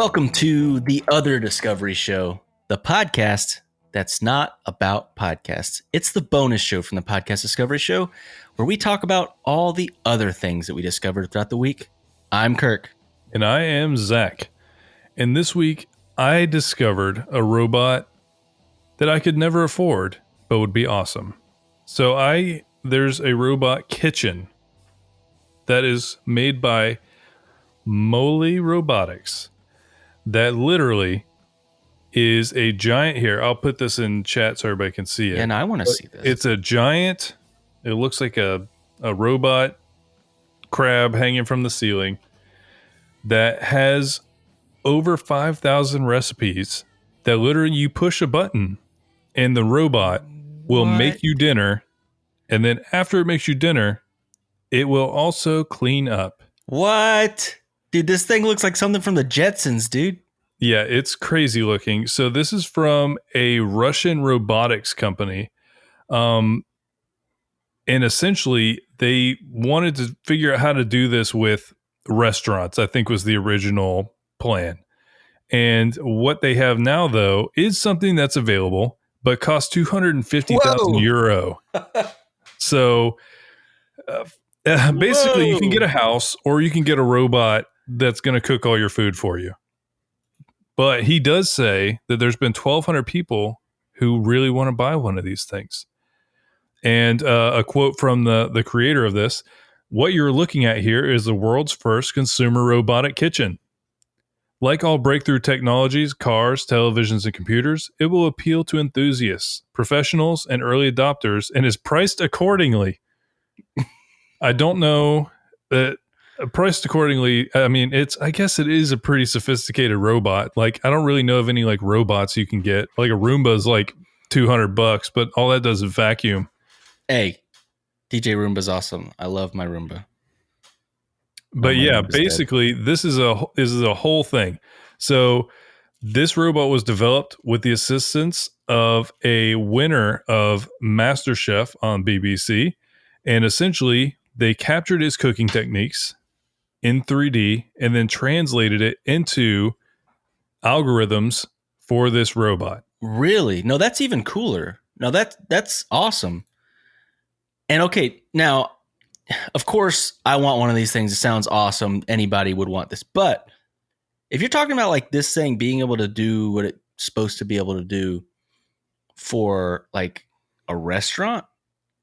Welcome to the other Discovery Show, the podcast that's not about podcasts. It's the bonus show from the Podcast Discovery Show, where we talk about all the other things that we discovered throughout the week. I'm Kirk. And I am Zach. And this week, I discovered a robot that I could never afford, but would be awesome. So there's a robot kitchen that is made by Moli Robotics that literally is a giant. Here, I'll put this in chat so everybody can see it. And I want to see this. It's a giant, it looks like a robot crab hanging from the ceiling that has over 5,000 recipes that literally you push a button and the robot will make you dinner. And then after it makes you dinner, it will also clean up. What? Dude, this thing looks like something from the Jetsons, dude. Yeah, it's crazy looking. So this is from a Russian robotics company. And essentially, they wanted to figure out how to do this with restaurants, I think was the original plan. And what they have now, though, is something that's available, but costs 250,000 euro. So basically, you can get a house or you can get a robot that's going to cook all your food for you. But he does say that there's been 1,200 people who really want to buy one of these things. And a quote from the creator of this: "What you're looking at here is the world's first consumer robotic kitchen. Like all breakthrough technologies, cars, televisions, and computers, it will appeal to enthusiasts, professionals, and early adopters, and is priced accordingly." I don't know that priced accordingly. I mean, I guess it is a pretty sophisticated robot. Like, I don't really know of any like robots you can get. Like a Roomba is like $200, but all that does is vacuum. Hey, DJ Roomba's awesome. I love my Roomba. But yeah, basically, this is a whole thing. So this robot was developed with the assistance of a winner of MasterChef on BBC, and essentially they captured his cooking techniques in 3D and then translated it into algorithms for this robot. Really? No, that's even cooler. No, that's awesome. And okay, now, of course, I want one of these things. It sounds awesome. Anybody would want this. But if you're talking about like this thing being able to do what it's supposed to be able to do for like a restaurant,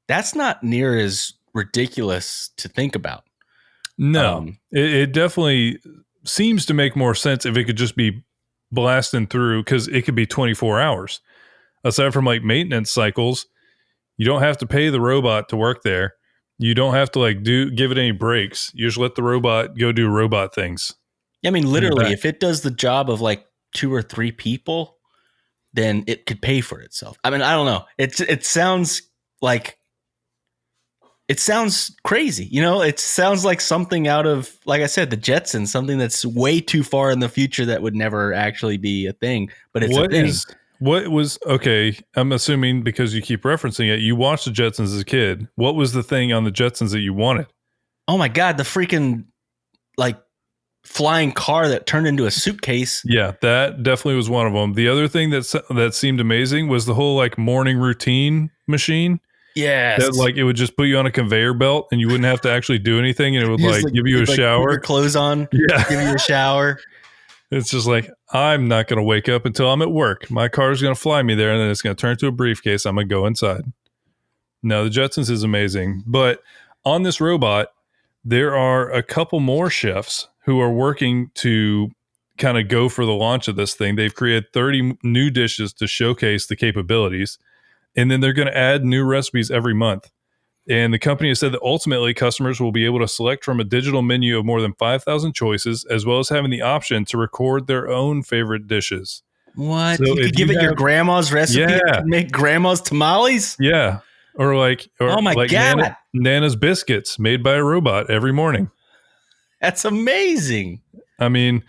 that's not near as ridiculous to think about. No, it definitely seems to make more sense if it could just be blasting through, because it could be 24 hours. Aside from like maintenance cycles, you don't have to pay the robot to work there. You don't have to like give it any breaks. You just let the robot go do robot things. I mean, literally, if it does the job of like 2 or 3 people, then it could pay for itself. I mean, I don't know. It sounds like, it sounds crazy. You know, it sounds like something out of, like I said, the Jetsons, something that's way too far in the future that would never actually be a thing. But it's a thing. Okay, I'm assuming because you keep referencing it, you watched the Jetsons as a kid. What was the thing on the Jetsons that you wanted? Oh my God, the freaking like flying car that turned into a suitcase. Yeah, that definitely was one of them. The other thing that seemed amazing was the whole like morning routine machine. Yes. That like it would just put you on a conveyor belt and you wouldn't have to actually do anything, and it would like give you a shower. Put your clothes on, give you a shower. It's just like, I'm not going to wake up until I'm at work. My car is going to fly me there, and then it's going to turn into a briefcase. I'm going to go inside. No, the Jetsons is amazing. But on this robot, there are a couple more chefs who are working to kind of go for the launch of this thing. They've created 30 new dishes to showcase the capabilities, and then they're going to add new recipes every month. And the company has said that ultimately customers will be able to select from a digital menu of more than 5,000 choices, as well as having the option to record their own favorite dishes. What? So you could give it your grandma's recipe to make grandma's tamales? Yeah. Or oh my God. Nana's biscuits made by a robot every morning. That's amazing. I mean,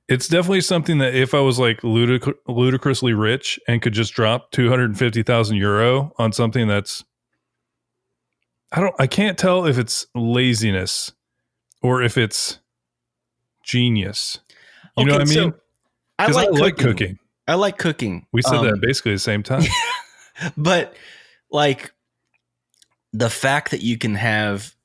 it's definitely something that if I was like ludicrously rich and could just drop 250,000 euro on something that's, I can't tell if it's laziness or if it's genius. You know what I mean? I Because I like like cooking. cooking. I like cooking. We said that basically at the same time. But like the fact that you can have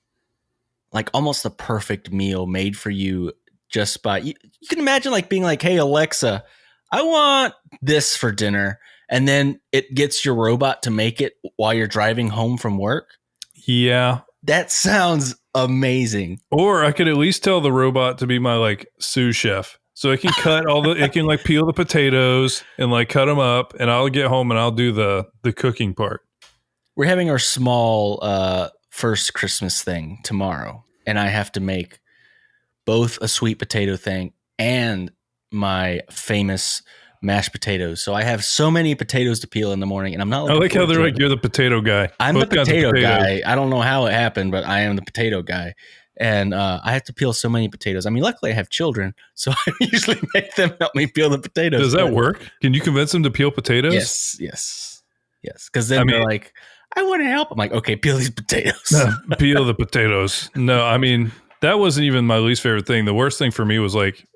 like almost the perfect meal made for you just by you can imagine like being like, hey Alexa, I want this for dinner, and then it gets your robot to make it while you're driving home from work. Yeah. That sounds amazing. Or I could at least tell the robot to be my like sous chef. So it can cut it can like peel the potatoes and like cut them up, and I'll get home and I'll do the cooking part. We're having our small first Christmas thing tomorrow, and I have to make both a sweet potato thing and my famous mashed potatoes. So I have so many potatoes to peel in the morning, and I'm not. I like how they're like, you're the potato guy. I'm the potato guy. I don't know how it happened, but I am the potato guy, and I have to peel so many potatoes. I mean, luckily I have children, so I usually make them help me peel the potatoes. Does that work? Can you convince them to peel potatoes? Yes. Because then they're like, I want to help. I'm like, okay, peel these potatoes. Peel the potatoes. No, I mean, that wasn't even my least favorite thing. The worst thing for me was like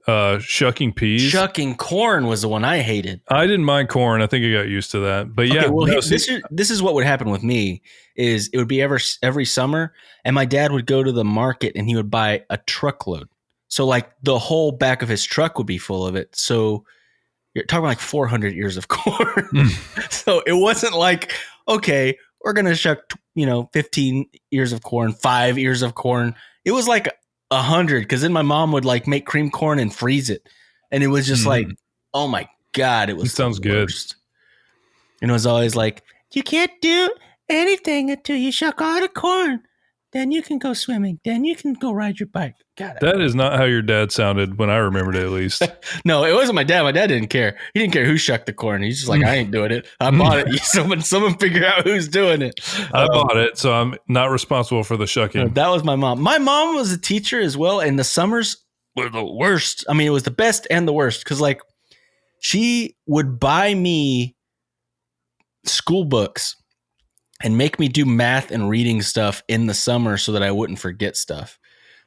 shucking peas. Shucking corn was the one I hated. I didn't mind corn. I think I got used to that. But yeah, this is what would happen with me is it would be every summer, and my dad would go to the market and he would buy a truckload. So like the whole back of his truck would be full of it. So you're talking like 400 ears of corn. So it wasn't like, okay, we're going to shuck, 15 ears of corn, 5 ears of corn. It was like 100, because then my mom would like make cream corn and freeze it. And it was just like, oh my God, it sounds good. And it was always like, you can't do anything until you shuck all the corn. Then you can go swimming. Then you can go ride your bike. God, that is not how your dad sounded when I remembered it, at least. No, it wasn't my dad. My dad didn't care. He didn't care who shucked the corn. He's just like, I ain't doing it. I bought it. Someone figure out who's doing it. I bought it, so I'm not responsible for the shucking. That was my mom. My mom was a teacher as well, and the summers were the worst. I mean, it was the best and the worst, because like she would buy me school books and make me do math and reading stuff in the summer so that I wouldn't forget stuff.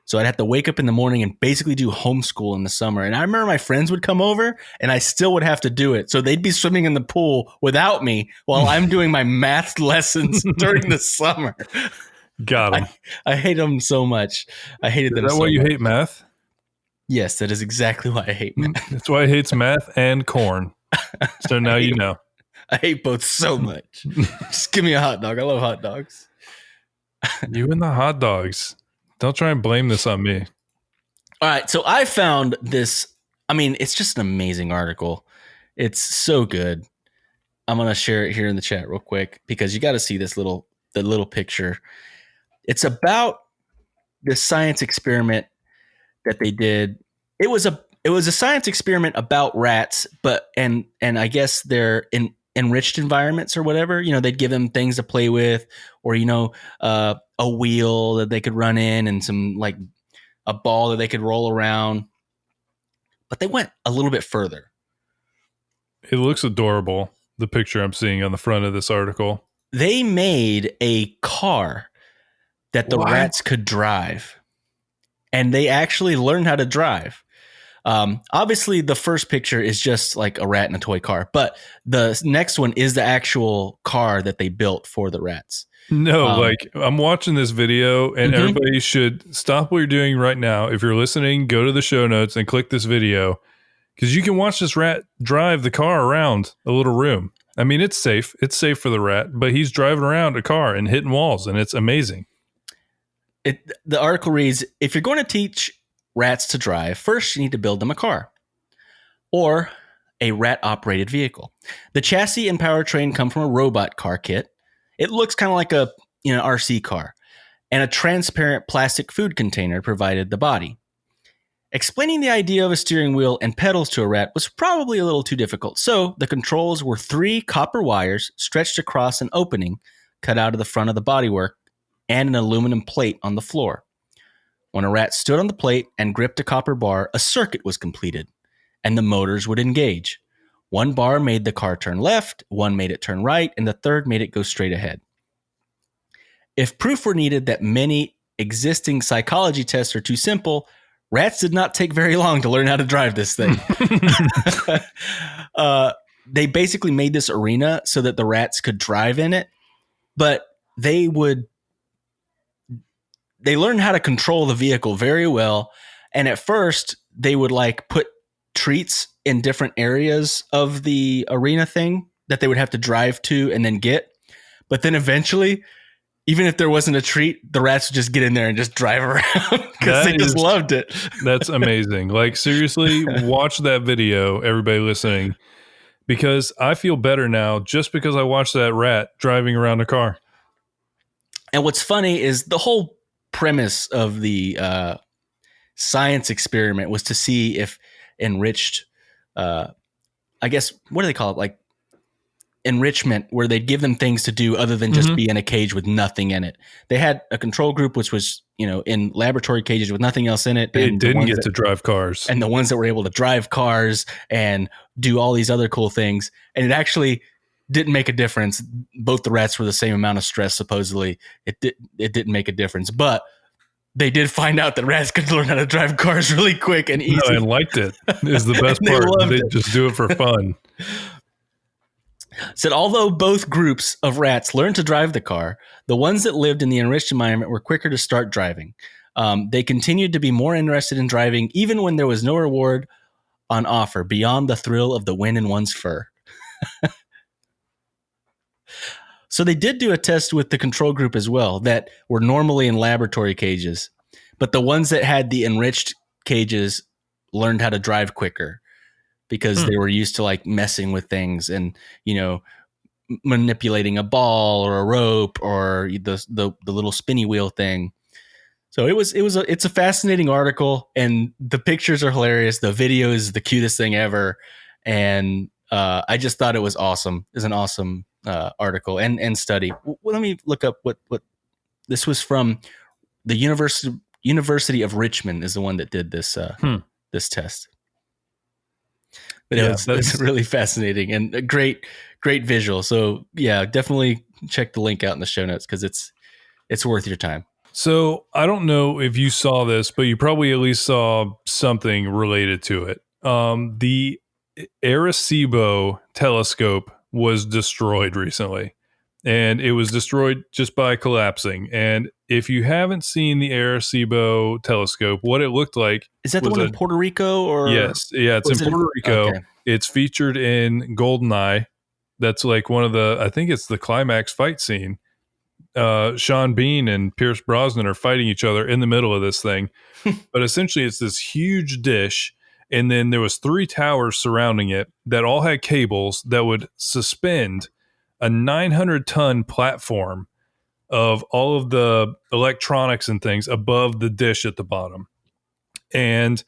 So I'd have to wake up in the morning and basically do homeschool in the summer. And I remember my friends would come over and I still would have to do it. So they'd be swimming in the pool without me while I'm doing my math lessons during the summer. Got him. I hate them so much. I hated them so much. Is that why you hate math? Yes, that is exactly why I hate math. That's why he hates math and corn. So now you know. I hate both so much. Just give me a hot dog. I love hot dogs. You and the hot dogs. Don't try and blame this on me. All right. So I found this. I mean, it's just an amazing article. It's so good. I'm going to share it here in the chat real quick because you got to see the little picture. It's about this science experiment that they did. It was a science experiment about rats, and I guess they're in enriched environments or whatever. They'd give them things to play with, or a wheel that they could run in, and some like a ball that they could roll around. But they went a little bit further. It looks adorable, the picture I'm seeing on the front of this article. They made a car that the rats could drive, and they actually learned how to drive. Obviously the first picture is just like a rat in a toy car, but the next one is the actual car that they built for the rats. No, like I'm watching this video, and everybody should stop what you're doing right now. If you're listening, go to the show notes and click this video, because you can watch this rat drive the car around a little room. I mean, it's safe. It's safe for the rat, but he's driving around a car and hitting walls, and it's amazing. The article reads, if you're going to teach rats to drive, first you need to build them a car or a rat-operated vehicle. The chassis and powertrain come from a robot car kit. It looks kind of like a RC car, and a transparent plastic food container provided the body. Explaining the idea of a steering wheel and pedals to a rat was probably a little too difficult, so the controls were 3 copper wires stretched across an opening cut out of the front of the bodywork and an aluminum plate on the floor. When a rat stood on the plate and gripped a copper bar, a circuit was completed, and the motors would engage. One bar made the car turn left, one made it turn right, and the third made it go straight ahead. If proof were needed that many existing psychology tests are too simple, Rats did not take very long to learn how to drive this thing. They basically made this arena so that the rats could drive in it, but they learned how to control the vehicle very well. And at first they would like put treats in different areas of the arena thing that they would have to drive to and then get. But then eventually, even if there wasn't a treat, the rats would just get in there and just drive around because they just loved it. That's amazing. Like, seriously, watch that video, everybody listening, because I feel better now just because I watched that rat driving around a car. And what's funny is the whole premise of the science experiment was to see if enriched, I guess, what do they call it? Like enrichment, where they'd give them things to do other than just be in a cage with nothing in it. They had a control group, which was, in laboratory cages with nothing else in it. They didn't get to drive cars. And the ones that were able to drive cars and do all these other cool things. And it actually didn't make a difference. Both the rats were the same amount of stress, supposedly. It didn't make a difference. But they did find out that rats could learn how to drive cars really quick and easy. No, and liked it is the best part. They just do it for fun. Said although both groups of rats learned to drive the car, the ones that lived in the enriched environment were quicker to start driving. They continued to be more interested in driving even when there was no reward on offer beyond the thrill of the wind in one's fur. So they did do a test with the control group as well that were normally in laboratory cages, but the ones that had the enriched cages learned how to drive quicker because they were used to like messing with things and, manipulating a ball or a rope or the little spinny wheel thing. So it's a fascinating article, and the pictures are hilarious. The video is the cutest thing ever. And I just thought it was awesome. It's an awesome article and study. Let me look up what this was from. The University of Richmond is the one that did this this test. But it's really fascinating and a great visual. So yeah, definitely check the link out in the show notes because it's worth your time. So I don't know if you saw this, but you probably at least saw something related to it. The Arecibo telescope was destroyed recently, and it was destroyed just by collapsing. And if you haven't seen the Arecibo telescope, what it looked like, is that the one in Puerto Rico? Or yes, yeah, it's in Puerto Rico. Okay. It's featured in GoldenEye. That's like one of I think it's the climax fight scene. Sean Bean and Pierce Brosnan are fighting each other in the middle of this thing. But essentially it's this huge dish, and then there was 3 towers surrounding it that all had cables that would suspend a 900-ton platform of all of the electronics and things above the dish at the bottom. And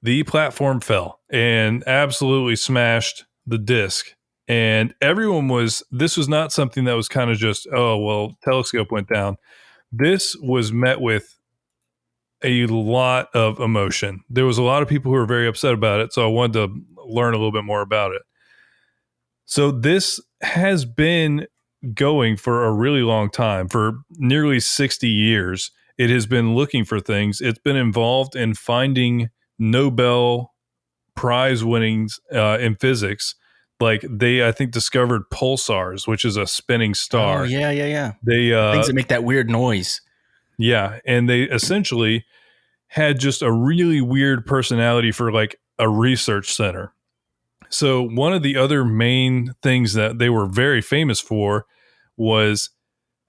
the platform fell and absolutely smashed the disc. And this was not something that was kind of just, oh, well, telescope went down. This was met with a lot of emotion. There was a lot of people who were very upset about it. So I wanted to learn a little bit more about it. So this has been going for a really long time, for nearly 60 years. It has been looking for things. It's been involved in finding Nobel Prize winnings in physics. Like I think, discovered pulsars, which is a spinning star. Oh, yeah. They things that make that weird noise. Yeah, and they essentially had just a really weird personality for like a research center. So one of the other main things that they were very famous for was,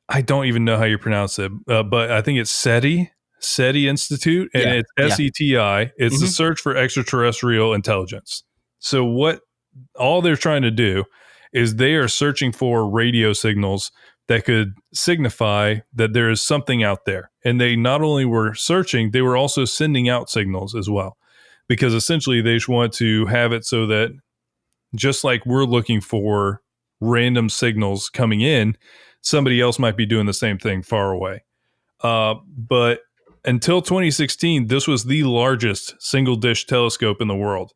I don't even know how you pronounce it, but I think it's SETI Institute, and it's SETI. It's the search for extraterrestrial intelligence. So what all they're trying to do is they are searching for radio signals that could signify that there is something out there. And they not only were searching, they were also sending out signals as well, because essentially they just want to have it so that just like we're looking for random signals coming in, somebody else might be doing the same thing far away. But until 2016, this was the largest single dish telescope in the world.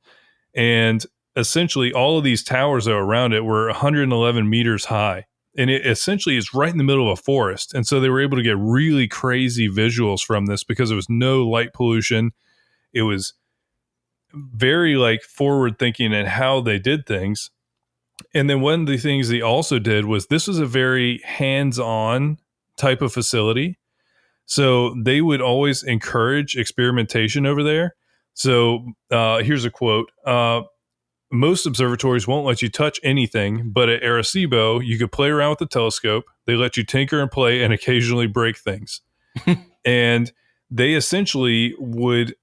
And essentially all of these towers that are around it were 111 meters high. And it essentially is right in the middle of a forest. And so they were able to get really crazy visuals from this because there was no light pollution. It was very like forward thinking in how they did things. And then one of the things they also did was this was a very hands-on type of facility. So they would always encourage experimentation over there. So here's a quote. Most observatories won't let you touch anything, but at Arecibo, you could play around with the telescope. They let you tinker and play and occasionally break things. And they essentially would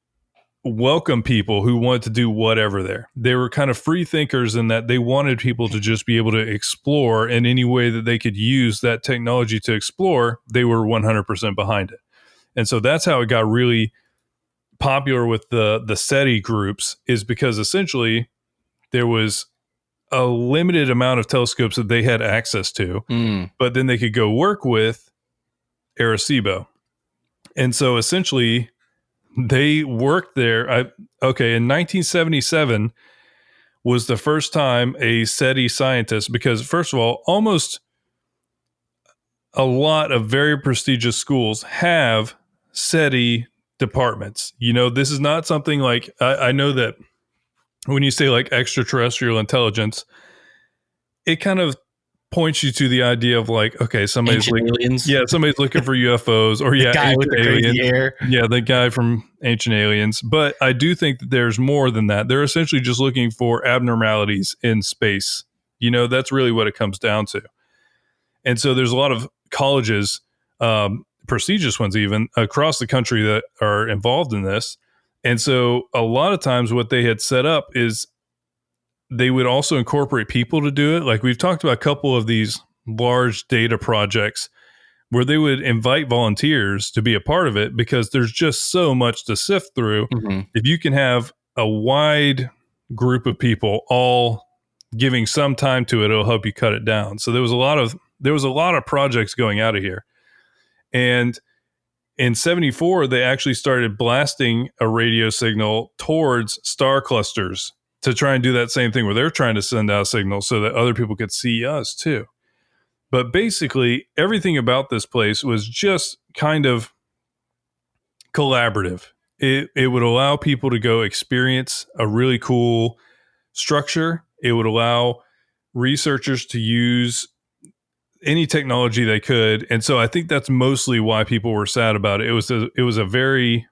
welcome people who want to do whatever there. They were kind of free thinkers in that they wanted people to just be able to explore in any way that they could use that technology to explore. They were 100% behind it. And so that's how it got really popular with the SETI groups, is because essentially there was a limited amount of telescopes that they had access to, but then they could go work with Arecibo. And so essentially they worked there. In 1977 was the first time a SETI scientist, because first of all, almost a lot of very prestigious schools have SETI departments. You know, this is not something like, I know that when you say like extraterrestrial intelligence, it kind of points you to the idea of like, okay, somebody's Ancient aliens. Yeah, somebody's looking for UFOs, or The guy with the crazy hair. Yeah, the guy from Ancient Aliens. But I do think that there's more than that. They're essentially just looking for abnormalities in space. You know, that's really what it comes down to. And so there's a lot of colleges, prestigious ones even, across the country that are involved in this. And so a lot of times what they had set up is they would also incorporate people to do it. Like we've talked about a couple of these large data projects where they would invite volunteers to be a part of it, because there's just so much to sift through. Mm-hmm. If you can have a wide group of people all giving some time to it, it'll help you cut it down. So there was a lot of projects going out of here. And in 74, they actually started blasting a radio signal towards star clusters to try and do that same thing where they're trying to send out signals so that other people could see us too. But basically, everything about this place was just kind of collaborative. It would allow people to go experience a really cool structure. It would allow researchers to use any technology they could. And so I think that's mostly why people were sad about it. It was a very,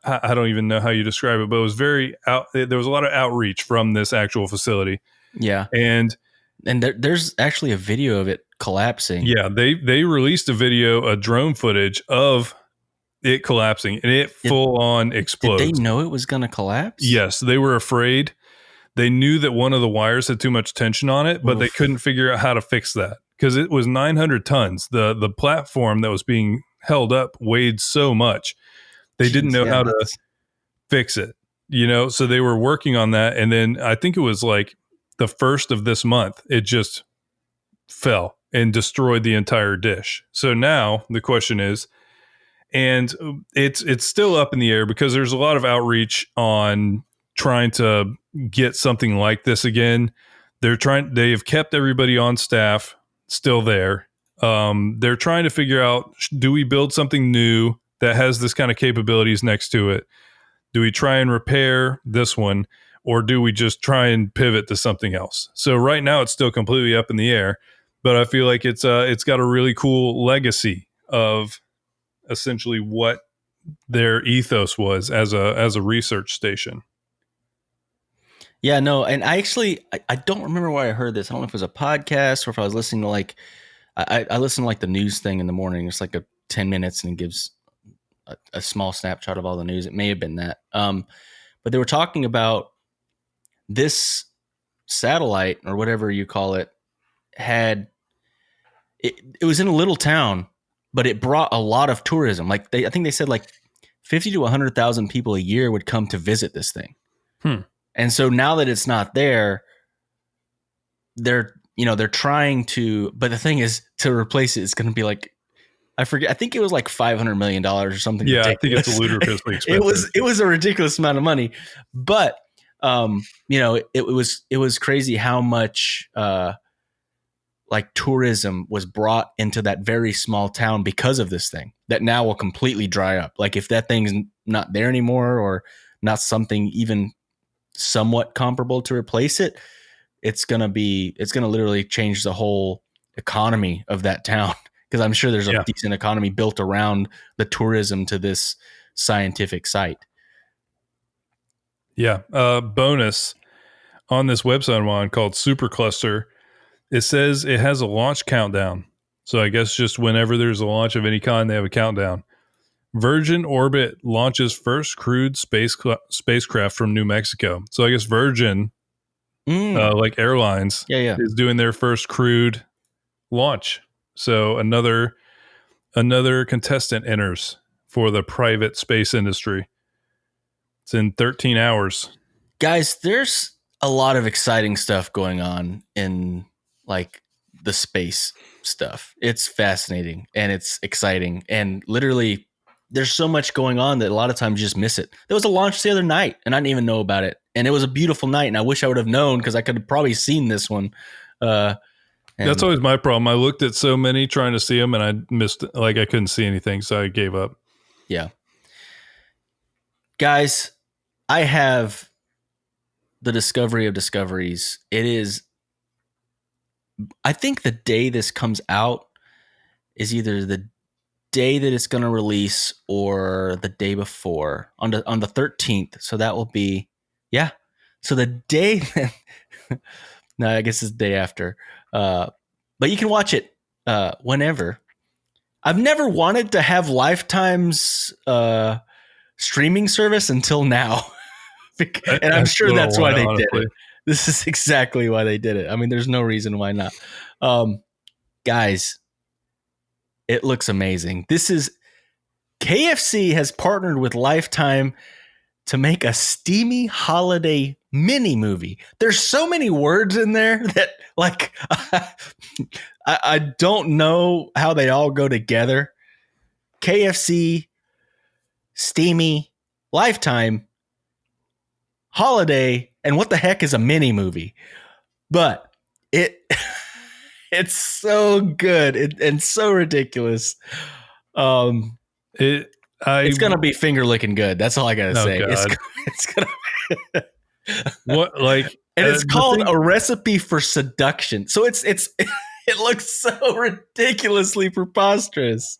I don't even know how you describe it, but it was very there was a lot of outreach from this actual facility. Yeah. And there's actually a video of it collapsing. Yeah, they released a drone footage of it collapsing, and it full on explodes. Did they know it was going to collapse? Yes, they were afraid. They knew that one of the wires had too much tension on it, but they couldn't figure out how to fix that because it was 900 tons. The platform that was being held up weighed so much. They didn't know how to fix it, you know? So they were working on that. And then I think it was like the first of this month, it just fell and destroyed the entire dish. So now the question is, and it's still up in the air because there's a lot of outreach on trying to get something like this again. They've kept everybody on staff still there. They're trying to figure out, do we build something new that has this kind of capabilities next to it? Do we try and repair this one, or do we just try and pivot to something else? So right now it's still completely up in the air, but I feel like it's got a really cool legacy of essentially what their ethos was as a research station. Yeah, no, and I don't remember where I heard this. I don't know if it was a podcast or if I was listening to I listen to the news thing in the morning. It's like 10 minutes and it gives a small snapshot of all the news. It may have been that. But they were talking about this satellite or whatever you call it it was in a little town, but it brought a lot of tourism. I think they said 50 to 100,000 people a year would come to visit this thing. And so now that it's not there, they're trying to, but the thing is, to replace it, it's going to be I forget. I think it was $500 million or something. Yeah, ridiculous. I think it's ludicrously expensive. It was a ridiculous amount of money, but it was crazy how much like tourism was brought into that very small town because of this thing that now will completely dry up. Like if that thing's not there anymore or not something even somewhat comparable to replace it, it's going to literally change the whole economy of that town. Because I'm sure there's a decent economy built around the tourism to this scientific site. Yeah. Bonus on this website I'm on called Supercluster. It says it has a launch countdown. So I guess just whenever there's a launch of any kind, they have a countdown. Virgin Orbit launches first crewed spacecraft from New Mexico. So I guess Virgin, like airlines, is doing their first crewed launch. So another contestant enters for the private space industry. It's in 13 hours. Guys, there's a lot of exciting stuff going on in like the space stuff. It's fascinating and it's exciting. And literally there's so much going on that a lot of times you just miss it. There was a launch the other night and I didn't even know about it. And it was a beautiful night. And I wish I would have known because I could have probably seen this one. That's always my problem. I looked at so many trying to see them and I missed, like I couldn't see anything. So I gave up. Yeah. Guys, I have the discovery of discoveries. It is, I think the day this comes out is either the day that it's going to release or the day before on the 13th. So that will be, So the day, no, I guess it's the day after. But you can watch it whenever. I've never wanted to have Lifetime's streaming service until now. And I'm sure that's why they did it. This is exactly why they did it. I mean, there's no reason why not. Guys, it looks amazing. This is KFC has partnered with Lifetime to make a steamy holiday mini movie. There's so many words in there that like I don't know how they all go together. KFC, steamy, Lifetime, holiday, and what the heck is a mini movie? But it's so good and so ridiculous. It's gonna be finger licking good. That's all I gotta say. It's gonna what like and it's called A Recipe for Seduction. So it looks so ridiculously preposterous.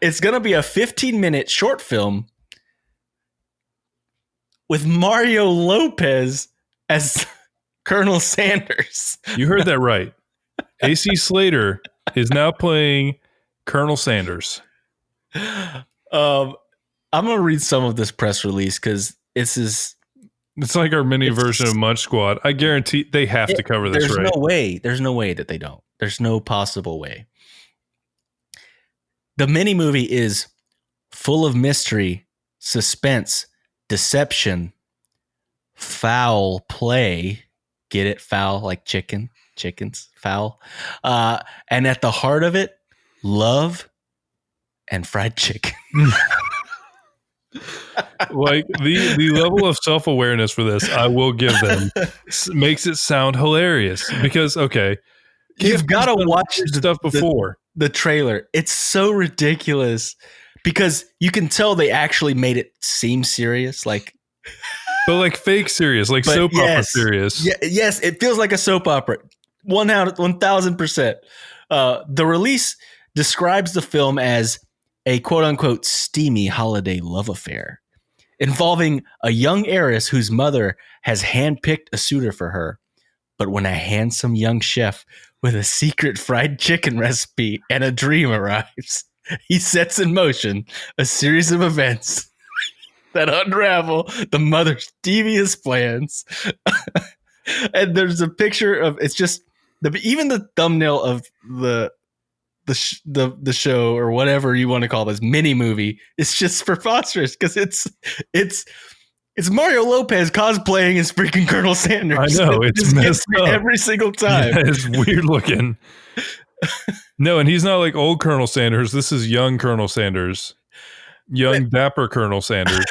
It's gonna be a 15-minute short film with Mario Lopez as Colonel Sanders. You heard that right. AC Slater is now playing Colonel Sanders. I'm gonna read some of this press release because it's like our mini version of Munch Squad. I guarantee they have to cover this right. There's no way that they don't. There's no possible way. The mini movie is full of mystery, suspense, deception, foul play. Get it? Foul, like chickens, foul. And at the heart of it, love and fried chicken. Like the level of self-awareness for this, I will give them, makes it sound hilarious because you've got to watch stuff before the trailer. It's so ridiculous because you can tell they actually made it seem serious, but like fake serious, like soap opera serious. Yes, it feels like a soap opera. 1,000%. The release describes the film as a quote-unquote steamy holiday love affair involving a young heiress whose mother has handpicked a suitor for her. But when a handsome young chef with a secret fried chicken recipe and a dream arrives, he sets in motion a series of events that unravel the mother's devious plans. And there's a picture of, it's just, even the thumbnail of the show or whatever you want to call this mini movie, it's just preposterous because it's Mario Lopez cosplaying as freaking Colonel Sanders. I know, it's messed up every single time. Yeah, it's weird looking. No, and he's not like old Colonel Sanders. This is young Colonel Sanders, dapper Colonel Sanders.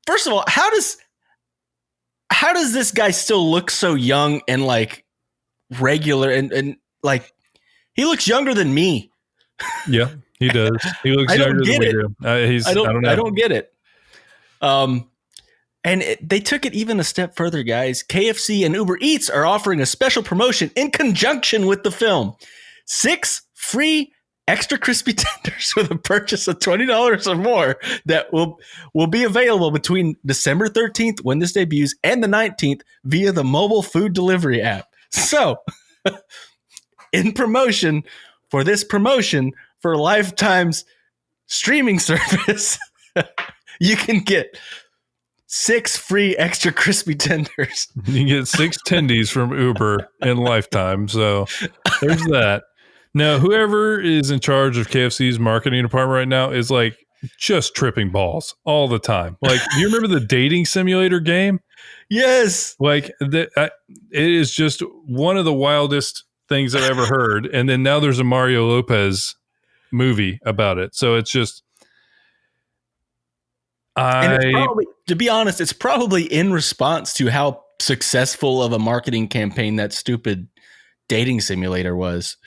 First of all, how does this guy still look so young and like regular and like he looks younger than me. Yeah, he does. He looks I don't younger than get we it. do. I don't know. I don't get it. And they took it even a step further, guys. KFC and Uber Eats are offering a special promotion in conjunction with the film. 6 free extra crispy tenders with a purchase of $20 or more that will be available between December 13th, when this debuts, and the 19th via the mobile food delivery app. So, in promotion for this promotion for Lifetime's streaming service, you can get 6 free extra crispy tenders. You can get 6 tendies from Uber in Lifetime. So there's that. Now, whoever is in charge of KFC's marketing department right now is like just tripping balls all the time. Like, do you remember the dating simulator game? Yes. Like, it is just one of the wildest things I've ever heard. And then now there's a Mario Lopez movie about it. So it's just, to be honest, it's probably in response to how successful of a marketing campaign that stupid dating simulator was.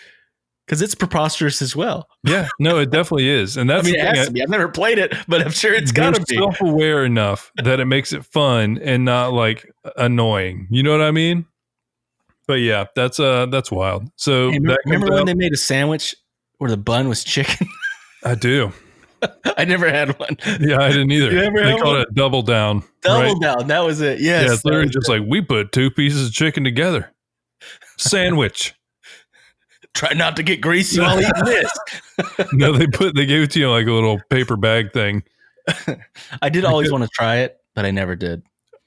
Because it's preposterous as well. Yeah, no, it definitely is. And that's, it has to be. I've never played it, but I'm sure it's got to be. Self-aware enough that it makes it fun and not like annoying. You know what I mean? But yeah, that's wild. So hey, remember when they made a sandwich where the bun was chicken? I do. I never had one. Yeah, I didn't either. They called it double down. Double down. That was it. Yes. Yeah, it's literally just like we put 2 pieces of chicken together. Sandwich. Try not to get greasy while eating this. No, they gave it to you like a little paper bag thing. I did always want to try it, but I never did.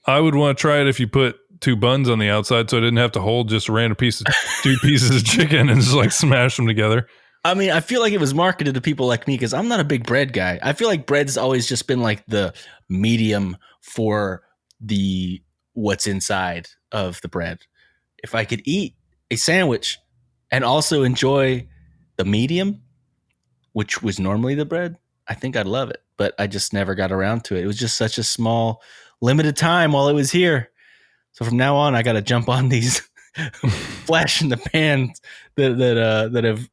I would want to try it if you put 2 buns on the outside, so I didn't have to hold just a random piece of 2 pieces of chicken and just like smash them together. I mean, I feel like it was marketed to people like me because I'm not a big bread guy. I feel like bread's always just been like the medium for the what's inside of the bread. If I could eat a sandwich and also enjoy the medium, which was normally the bread, I think I'd love it. But I just never got around to it. It was just such a small, limited time while it was here. So from now on, I got to jump on these flash in the pan that have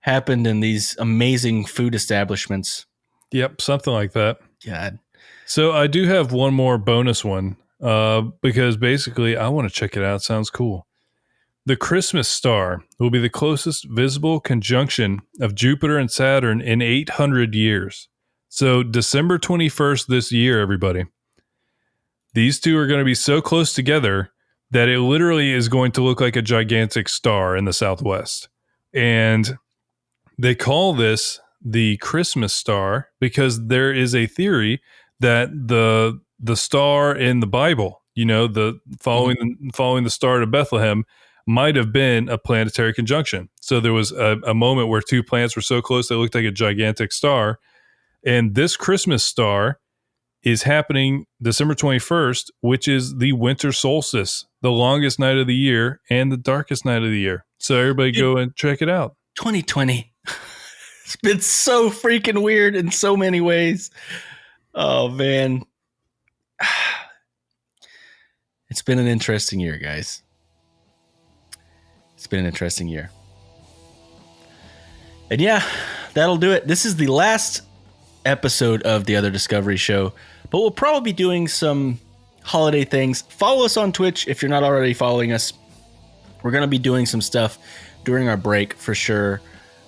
happened in these amazing food establishments. Yep, something like that. God. So I do have one more bonus one because basically I want to check it out. It sounds cool. The Christmas star will be the closest visible conjunction of Jupiter and Saturn in 800 years. So December 21st this year, everybody. These two are going to be so close together that it literally is going to look like a gigantic star in the southwest. And they call this the Christmas star because there is a theory that the star in the Bible, you know, the following the star to Bethlehem, might have been a planetary conjunction. So there was a moment where 2 planets were so close they looked like a gigantic star. And this Christmas star is happening December 21st, which is the winter solstice, the longest night of the year and the darkest night of the year. So everybody go and check it out. 2020. It's been so freaking weird in so many ways. Oh, man. It's been an interesting year, guys. It's been an interesting year. And yeah, that'll do it. This is the last episode of the Other Discovery Show, but we'll probably be doing some holiday things. Follow us on Twitch if you're not already following us. We're going to be doing some stuff during our break for sure.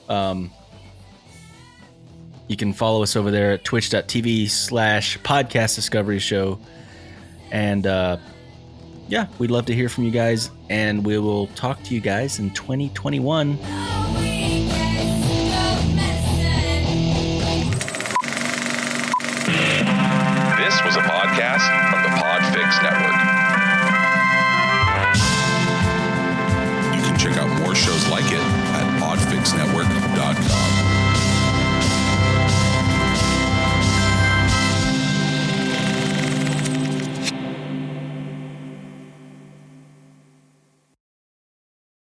You can follow us over there at twitch.tv/podcast Discovery Show. And yeah, we'd love to hear from you guys, and we will talk to you guys in 2021. This was a podcast from the Podfix Network. You can check out more shows like it at podfixnetwork.com.